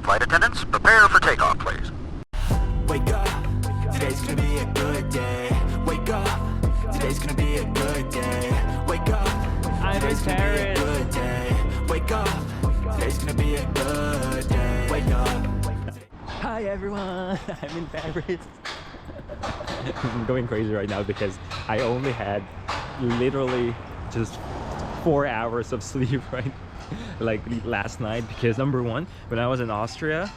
Flight attendants, prepare for takeoff, please. Wake up, today's gonna be a good day. Wake up, today's gonna be a good day. Wake up, today's gonna be a good day. Wake up, today's gonna be a good day. Wake up. Hi everyone, I'm in Paris. I'm going crazy right now because I only had literally just 4 hours of sleep, right? Like last night, because number one, when I was in Austria,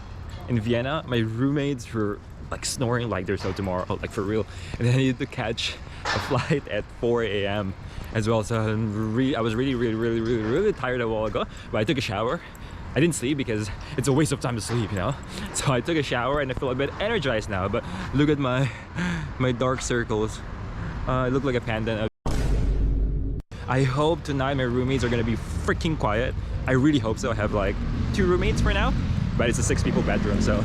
in Vienna, my roommates were like snoring like there's no tomorrow, like for real. And then I needed to catch a flight at 4 a.m. as well. So I was really tired a while ago, but I took a shower. I didn't sleep because it's a waste of time to sleep, you know. So I took a shower and I feel a bit energized now. But look at my dark circles. I look like a panda. I hope tonight my roommates are gonna be freaking quiet. I really hope so. I have like 2 roommates for now, but it's a 6-people bedroom, so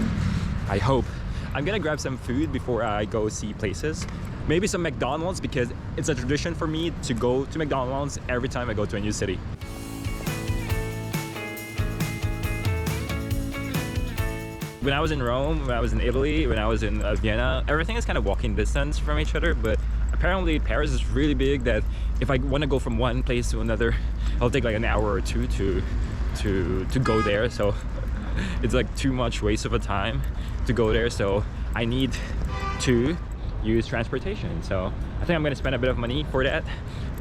I hope. I'm gonna grab some food before I go see places. Maybe some McDonald's, because it's a tradition for me to go to McDonald's every time I go to a new city. When I was in Rome, when I was in Italy, when I was in Vienna, everything is kind of walking distance from each other, but apparently Paris is really big that if I want to go from one place to another, it'll take like an hour or two to go there. So it's like too much waste of a time to go there. So I need to use transportation. So I think I'm gonna spend a bit of money for that,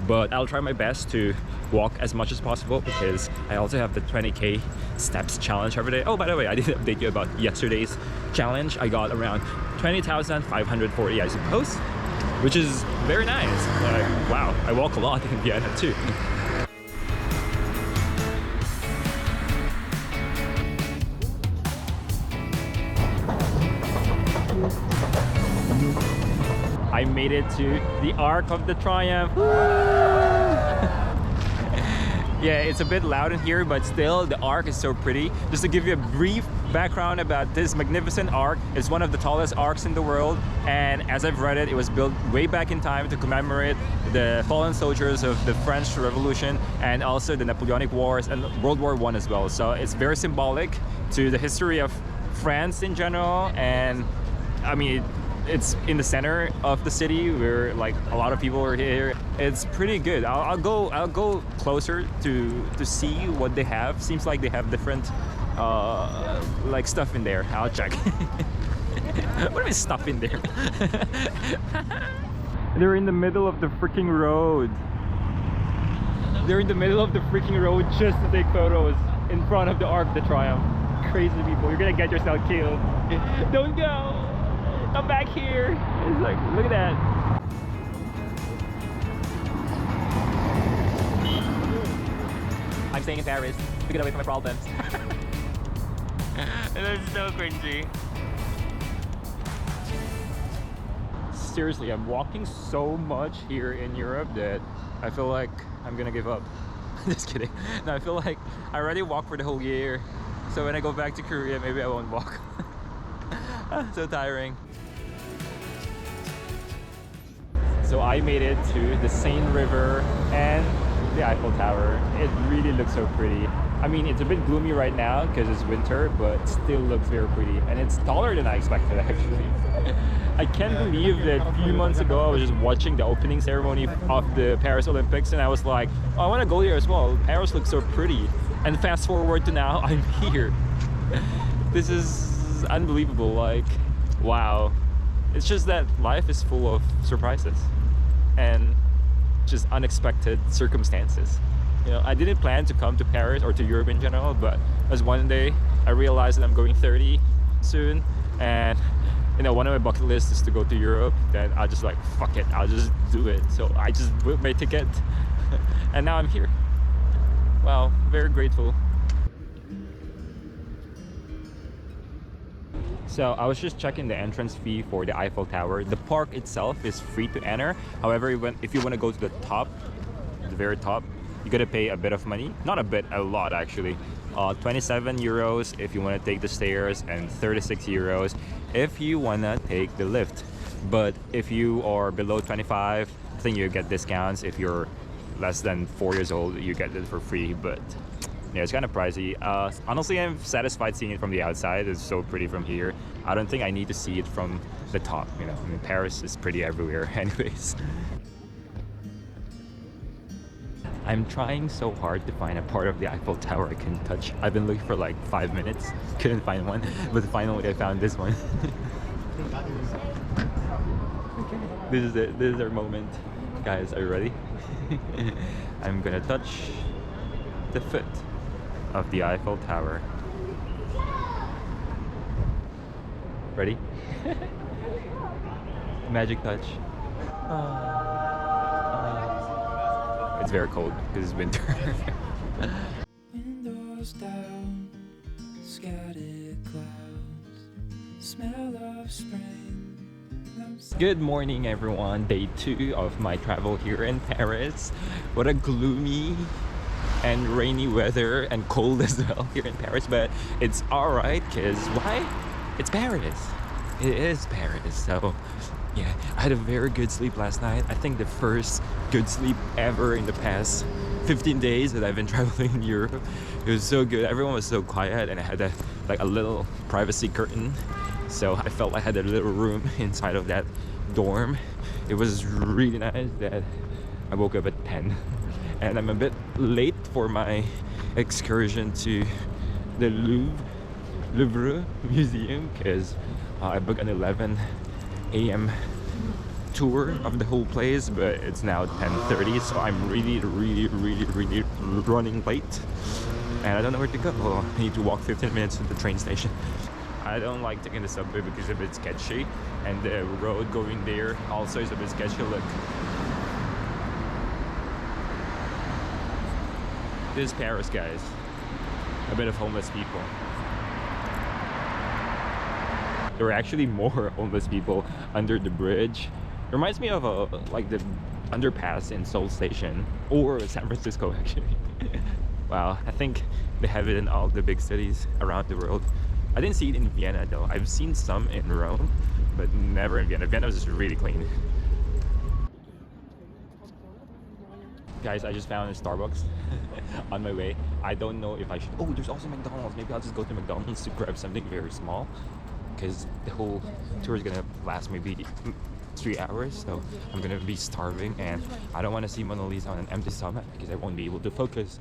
but I'll try my best to walk as much as possible because I also have the 20k steps challenge every day. Oh, by the way, I didn't update you about yesterday's challenge. I got around 20,540, I suppose, which is very nice. Like, wow, I walk a lot in Vienna too. I made it to the Arc of the Triomphe. Yeah, it's a bit loud in here, but still the arc is so pretty. Just to give you a brief background about this magnificent arc, it's one of the tallest arcs in the world, and as I've read it, it was built way back in time to commemorate the fallen soldiers of the French Revolution and also the Napoleonic Wars and World War I as well. So it's very symbolic to the history of France in general, and I mean, it's in the center of the city where like a lot of people are here. It's pretty good. I'll go closer to see what they have. Seems like they have different like stuff in there. I'll check. What is stuff in there? They're in the middle of the freaking road. They're in the middle of the freaking road just to take photos in front of the Arc de Triomphe. Crazy people, you're gonna get yourself killed. Don't go! Come back here. It's like, look at that. I'm staying in Paris to get away from my problems. That's so cringy. Seriously, I'm walking so much here in Europe that I feel like I'm gonna give up. Just kidding. No, I feel like I already walked for the whole year. So when I go back to Korea, maybe I won't walk. So tiring. So I made it to the Seine River and the Eiffel Tower. It really looks so pretty. I mean, it's a bit gloomy right now because it's winter, but still looks very pretty. And it's taller than I expected, actually. I can't believe that a few months ago I was just watching the opening ceremony of the Paris Olympics and I was like, oh, I want to go here as well. Paris looks so pretty. And fast forward to now, I'm here. This is unbelievable. Like, wow. It's just that life is full of surprises and just unexpected circumstances. You know, I didn't plan to come to Paris or to Europe in general, but as one day I realized that I'm going 30 soon, and you know, one of my bucket lists is to go to Europe. Then I just like, fuck it, I'll just do it. So I just booked my ticket and now I'm here. Wow, very grateful. So I was just checking the entrance fee for the Eiffel Tower. The park itself is free to enter. However, if you want to go to the top, the very top, you gotta pay a bit of money. Not a bit, a lot actually. 27 euros if you want to take the stairs, and 36 euros if you want to take the lift. But if you are below 25, I think you get discounts. If you're less than 4 years old, you get it for free. But Yeah, it's kind of pricey. Honestly, I'm satisfied seeing it from the outside. It's so pretty from here. I don't think I need to see it from the top. You know, I mean, Paris is pretty everywhere anyways. I'm trying so hard to find a part of the Eiffel Tower I can touch. I've been looking for like 5 minutes, couldn't find one, but finally I found this one. Okay. This is it. This is our moment. Guys, are you ready? I'm gonna touch the foot of the Eiffel Tower. Ready? Magic touch. It's very cold because it's winter. Windows down, scattered clouds, smell of spring. Good morning everyone, day 2 of my travel here in Paris. What a gloomy and rainy weather and cold as well here in Paris, but it's alright because why? It's Paris. It is Paris. So yeah, I had a very good sleep last night. I think the first good sleep ever in the past 15 days that I've been traveling in Europe. It was so good. Everyone was so quiet and I had a little privacy curtain. So I felt I had a little room inside of that dorm. It was really nice that I woke up at 10. And I'm a bit late for my excursion to the Louvre Museum because I booked an 11 a.m. tour of the whole place, but it's now 10:30, so I'm really running late and I don't know where to go. I need to walk 15 minutes to the train station. I don't like taking the subway because it's a bit sketchy, and the road going there also is a bit sketchy. Look, this is Paris, guys. A bit of homeless people. There were actually more homeless people under the bridge. It reminds me of like the underpass in Seoul Station or San Francisco actually. Wow, I think they have it in all the big cities around the world. I didn't see it in Vienna though. I've seen some in Rome, but never in Vienna. Vienna was just really clean. Guys, I just found a Starbucks on my way. I don't know if I should... Oh, there's also McDonald's. Maybe I'll just go to McDonald's to grab something very small, because the whole tour is gonna last maybe 3 hours, so I'm gonna be starving and I don't want to see Mona Lisa on an empty stomach because I won't be able to focus.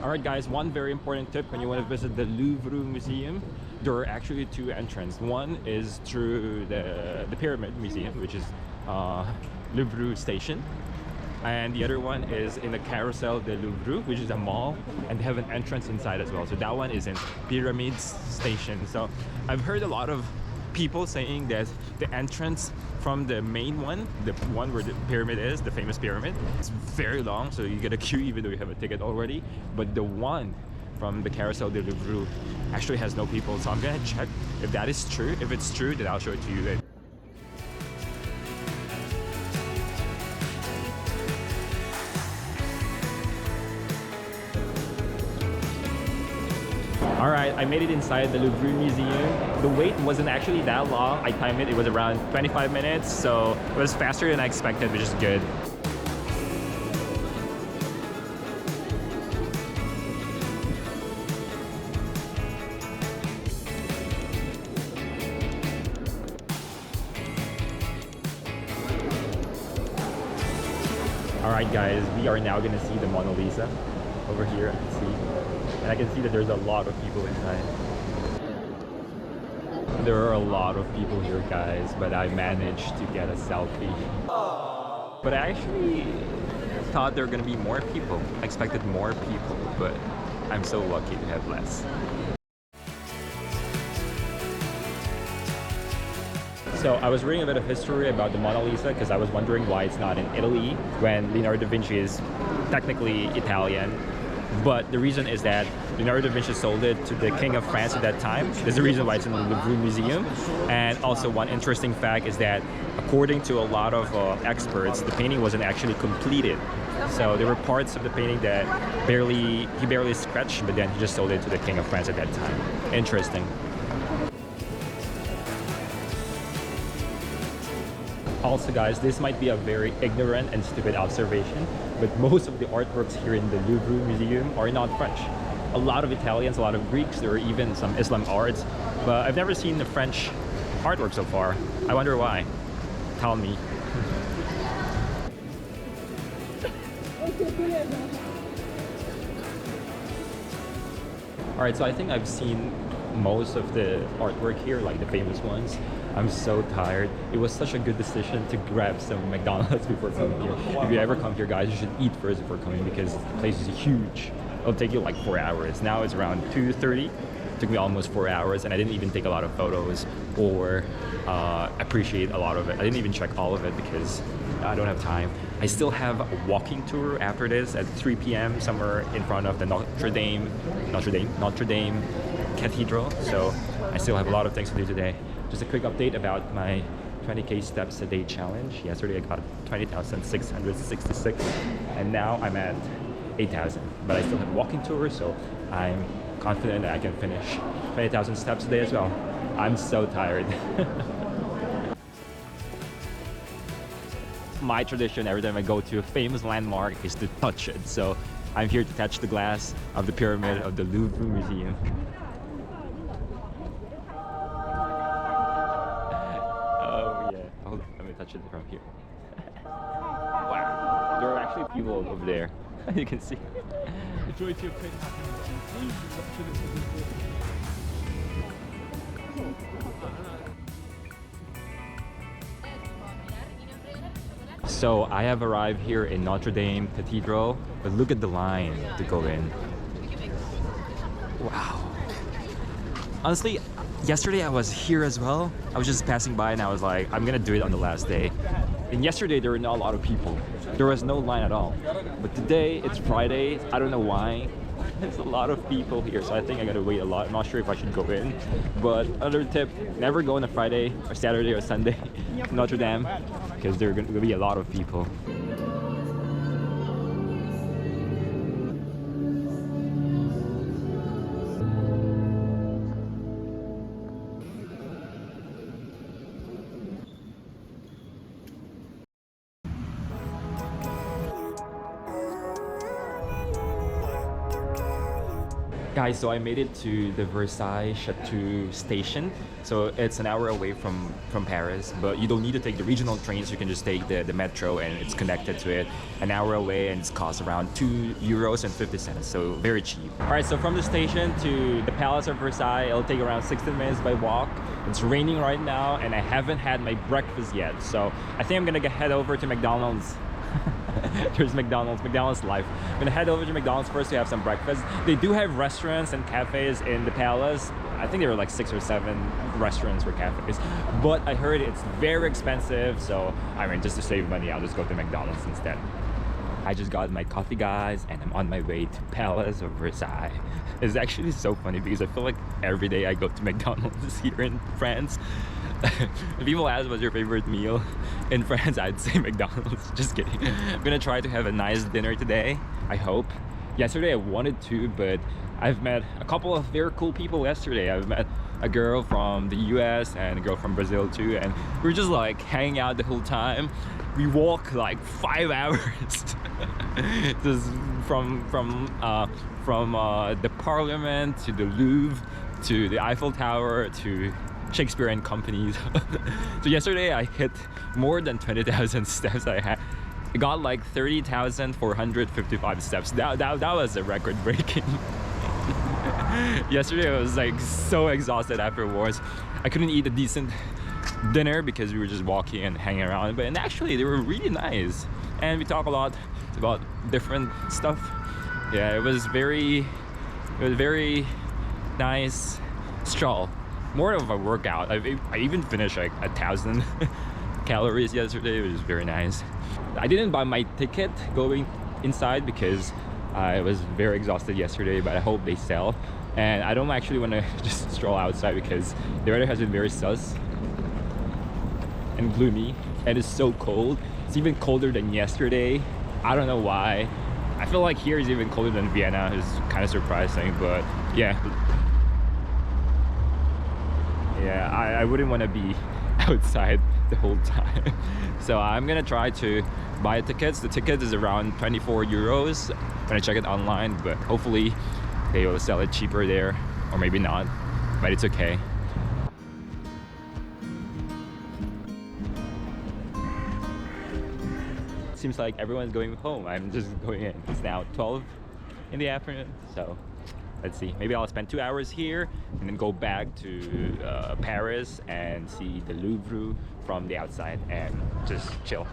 Alright guys, one very important tip when you want to visit the Louvre Museum. There are actually 2 entrances. One is through the Pyramid Museum, which is Louvre Station, and the other one is in the Carousel de Louvre, which is a mall, and they have an entrance inside as well. So that one is in Pyramids Station. So I've heard a lot of people saying that the entrance from the main one, the one where the pyramid is, the famous pyramid, it's very long, so you get a queue even though you have a ticket already. But the one from the Carousel de Louvre actually has no people, so I'm gonna check if that is true. If it's true, then I'll show it to you later. Alright, I made it inside the Louvre Museum. The wait wasn't actually that long. I timed it, it was around 25 minutes, so it was faster than I expected, which is good. Alright guys, we are now gonna see the Mona Lisa over here, I can see. And I can see that there's a lot of people inside. There are a lot of people here guys, but I managed to get a selfie. But I actually thought there were gonna be more people. I expected more people, but I'm so lucky to have less. So I was reading a bit of history about the Mona Lisa because I was wondering why it's not in Italy when Leonardo da Vinci is technically Italian. But the reason is that Leonardo da Vinci sold it to the King of France at that time. There's a reason why it's in the Louvre Museum. And also one interesting fact is that according to a lot of experts, the painting wasn't actually completed. So there were parts of the painting that he barely scratched, but then he just sold it to the King of France at that time. Interesting. Also guys, this might be a very ignorant and stupid observation, but most of the artworks here in the Louvre Museum are not French. A lot of Italians, a lot of Greeks, there are even some Islam arts, but I've never seen the French artwork so far. I wonder why. Tell me. Alright, so I think I've seen most of the artwork here, like the famous ones. I'm so tired. It was such a good decision to grab some McDonald's before coming here. If you ever come here, guys, you should eat first before coming because the place is huge. It'll take you like 4 hours. Now it's around 2:30. It took me almost 4 hours, and I didn't even take a lot of photos or appreciate a lot of it. I didn't even check all of it because I don't have time. I still have a walking tour after this at 3 p.m. somewhere in front of the Notre-Dame Cathedral. So I still have a lot of things to do today. Just a quick update about my 20k steps a day challenge. Yesterday I got 20,666 and now I'm at 8,000. But I still have a walking tour, so I'm confident that I can finish 20,000 steps a day as well. I'm so tired. My tradition every time I go to a famous landmark is to touch it. So I'm here to touch the glass of the pyramid of the Louvre Museum. Oh yeah. Hold on, let me touch it from here. Wow. There are actually people over there. You can see. So I have arrived here in Notre-Dame Cathedral, but look at the line to go in. Wow. Honestly, yesterday I was here as well. I was just passing by and I was like, I'm gonna do it on the last day. And yesterday there were not a lot of people. There was no line at all. But today it's Friday. I don't know why. There's a lot of people here, so I think I gotta wait a lot. I'm not sure if I should go in. But another tip, never go on a Friday or Saturday or Sunday to Notre Dame because there are gonna be a lot of people. Guys, so I made it to the Versailles Chateau station. So it's an hour away from Paris, but you don't need to take the regional trains. You can just take the metro and it's connected to it. An hour away and it's cost around €2.50, so very cheap. All right, so from the station to the Palace of Versailles, it'll take around 16 minutes by walk. It's raining right now and I haven't had my breakfast yet. So I think I'm gonna head over to McDonald's. There's McDonald's life. I'm gonna head over to McDonald's first to have some breakfast. They do have restaurants and cafes in the palace. I think there were like 6 or 7 restaurants or cafes, but I heard it's very expensive, so I mean, just to save money, I'll just go to McDonald's instead. I just got my coffee, guys, and I'm on my way to Palace of Versailles. It's actually so funny because I feel like every day I go to McDonald's here in France. If people ask what's your favorite meal in France, I'd say McDonald's. Just kidding. I'm gonna try to have a nice dinner today, I hope. Yesterday I wanted to, but I've met a couple of very cool people yesterday. I've met a girl from the US and a girl from Brazil too, and we're just like hanging out the whole time. We walk like 5 hours just from the Parliament to the Louvre to the Eiffel Tower to Shakespeare and Company. So yesterday I hit more than 20,000 steps. I got like 30,455 steps. That was a record breaking. Yesterday I was like so exhausted afterwards. I couldn't eat a decent dinner because we were just walking and hanging around, and actually they were really nice and we talk a lot about different stuff. Yeah, it was very nice stroll, more of a workout. I even finished like 1,000 calories yesterday, which is very nice. I didn't buy my ticket going inside because I was very exhausted yesterday, but I hope they sell. And I don't actually want to just stroll outside because the weather has been very sus and gloomy and it's so cold. It's even colder than yesterday. I don't know why. I feel like here is even colder than Vienna. It's kind of surprising, but yeah. Yeah, I wouldn't want to be outside the whole time. So I'm gonna try to buy tickets. The ticket is around 24 euros when I check it online, but hopefully they will sell it cheaper there, or maybe not, but it's okay. Seems like everyone's going home. I'm just going in. It's now 12 in the afternoon, so let's see. Maybe I'll spend 2 hours here and then go back to Paris and see the Louvre from the outside and just chill.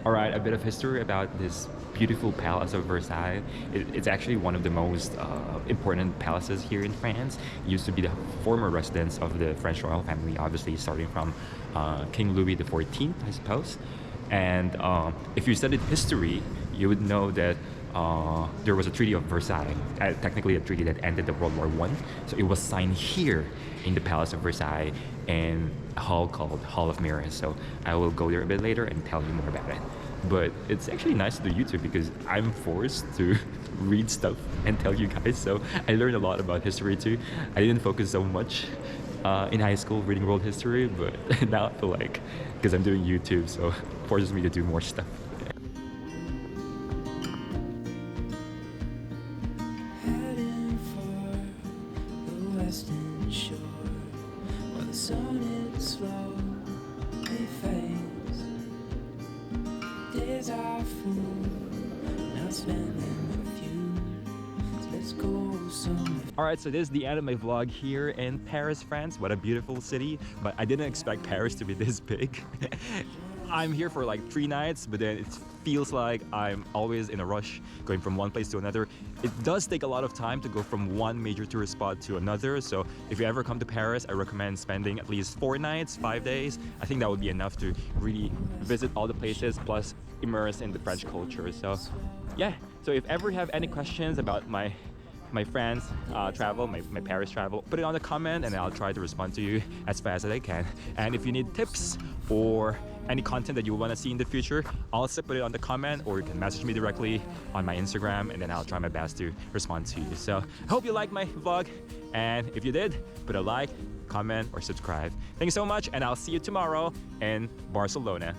Alright, a bit of history about this beautiful palace of Versailles. It's actually one of the most important palaces here in France. It used to be the former residence of the French royal family, obviously starting from King Louis XIV, I suppose. And if you studied history, you would know that there was a Treaty of Versailles, technically a treaty that ended the World War I. So it was signed here in the Palace of Versailles in a hall called Hall of Mirrors. So I will go there a bit later and tell you more about it. But it's actually nice to do YouTube because I'm forced to read stuff and tell you guys. So I learned a lot about history too. I didn't focus so much in high school reading world history, but now I feel like, because I'm doing YouTube, so it forces me to do more stuff. Heading for the western shore, where the sun is slowly fades. Days are full, now spending with you. So let's go somewhere. Alright, so this is the end of my vlog here in Paris, France. What a beautiful city, but I didn't expect Paris to be this big. I'm here for like 3 nights, but then it feels like I'm always in a rush going from one place to another. It does take a lot of time to go from one major tourist spot to another, so if you ever come to Paris, I recommend spending at least 4 nights, 5 days. I think that would be enough to really visit all the places, plus immerse in the French culture. So yeah, so if ever you have any questions about my France travel, my Paris travel, put it on the comment and I'll try to respond to you as fast as I can. And if you need tips or any content that you want to see in the future, also put it on the comment, or you can message me directly on my Instagram and then I'll try my best to respond to you. So I hope you liked my vlog, and if you did, put a like, comment or subscribe. Thank you so much, and I'll see you tomorrow in Barcelona.